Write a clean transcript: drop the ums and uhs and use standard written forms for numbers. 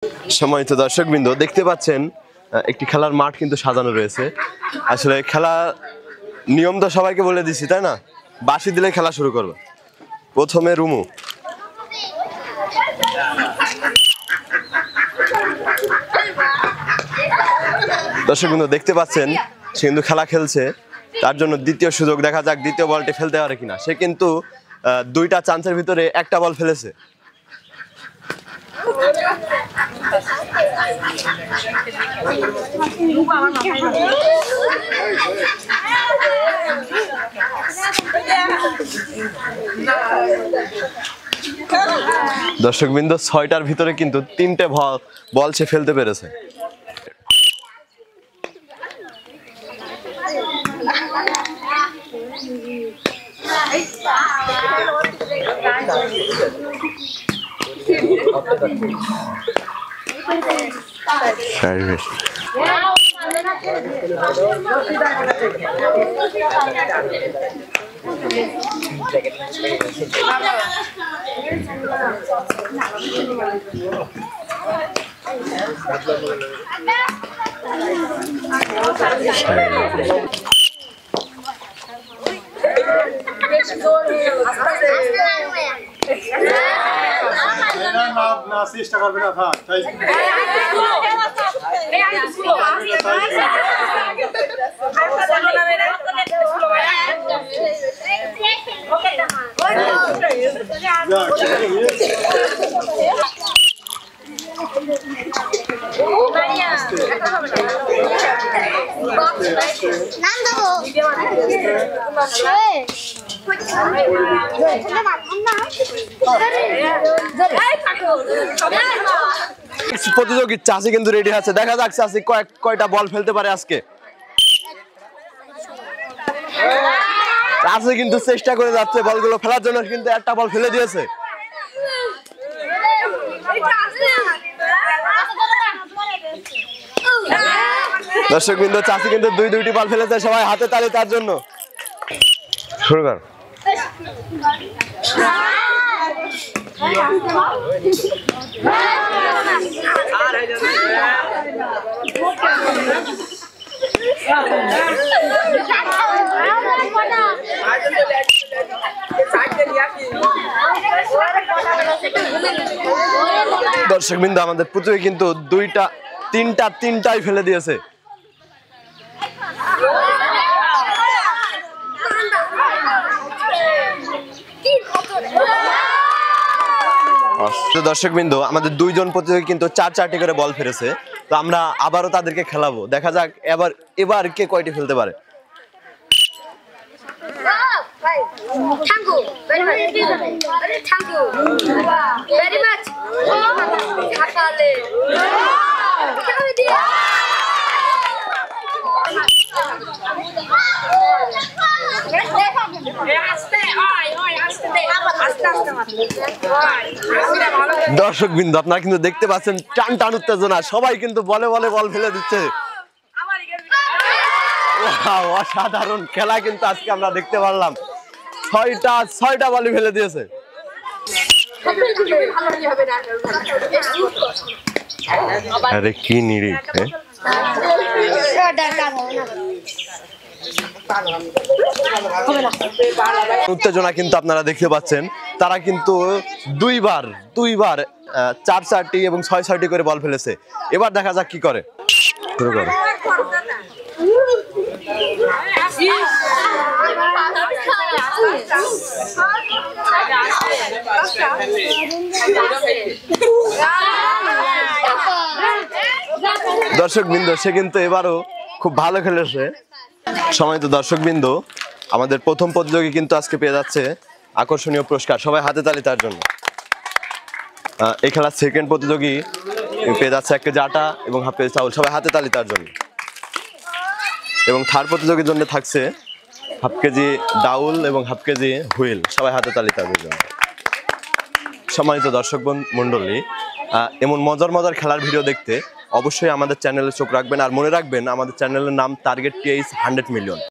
সম্মানিত দর্শকবৃন্দ, দেখতে পাচ্ছেন একটি খেলার মাঠ কিন্তু সাজানো রয়েছে। আসলে খেলা নিয়ম তো সবাইকে বলে দিছি, তাই না? বাঁশি দিলে খেলা শুরু করবে। প্রথমে রুমু, দর্শকবৃন্দ দেখতে পাচ্ছেন সে কিন্তু খেলা খেলছে। তার জন্য দ্বিতীয় সুযোগ, দেখা যাক দ্বিতীয় বলটি ফেলতে পারে কিনা। সে কিন্তু দুইটা চান্সের ভিতরে একটা বল ফেলেছে। দর্শকবৃন্দ ৬টার ভিতরে কিন্তু ৩টে বল সে ফেলতে পেরেছে। চেষ্টা করবে না প্রতিযোগী চাষি কিন্তু রেডি আছে। দেখা যাক চাষি কয়টা বল ফেলতে পারে আজকে। চাষি কিন্তু চেষ্টা করে যাচ্ছে বলগুলো ফেলার জন্য, কিন্তু একটা বল ফেলে দিয়েছে। দর্শকবৃন্দ, চাষি কিন্তু দুইটি বল ফেলেছে। সবাই হাতে তালি তার জন্য। শুরু কর। দর্শকবৃন্দ, আমাদের প্রতিযোগী কিন্তু তিনটাই ফেলে দিয়েছে। দর্শকবৃন্দ, আমাদের দুইজন প্রতিযোগী কিন্তু 4টি করে বল ফেলেছে। তো আমরা আবারও তাদেরকে খেলাবো। দেখা যাক এবার কে কয়টি ফেলতে পারে। দর্শকবৃন্দ, আপনারা কিন্তু দেখতে পাচ্ছেন টান উত্তেজনা। সবাই কিন্তু বলে বল ফেলে দিচ্ছে। অসাধারণ খেলা কিন্তু আজকে আমরা দেখতে পারলাম। 6টা বলই ফেলে দিয়েছে। আরে কি নিরিখ! উত্তেজনা কিন্তু আপনারা দেখতে পাচ্ছেন। তারা কিন্তু দুইবার 4টি এবং 6টি করে বল ফেলেছে। এবার দেখা যাক কি করে। শুরু করো। দর্শকবৃন্দ, সে কিন্তু এবারও খুব ভালো খেলেছে। সম্মানিত দর্শকবৃন্দ, আমাদের প্রথম প্রতিযোগী কিন্তু আজকে পেয়ে যাচ্ছে আকর্ষণীয় পুরস্কার। সবাই হাতে তালি তার জন্য। এই খেলার সেকেন্ড প্রতিযোগী পেয়ে যাচ্ছে 1 কেজি আটা এবং হাফ কেজি চাউল। সবাই হাতে তালি তার জন্য। এবং থার্ড প্রতিযোগীর জন্য থাকছে হাফ কেজি ডাউল এবং হাফ কেজি হুইল। সবাই হাতে তালি তার জন্য। সম্মানিত দর্শক মন্ডলী, এমন মজার খেলার ভিডিও দেখতে অবশ্যই আমাদের চ্যানেলে চোখ রাখবেন। আর মনে রাখবেন, আমাদের চ্যানেলের নাম টার্গেট TH 100 মিলিয়ন।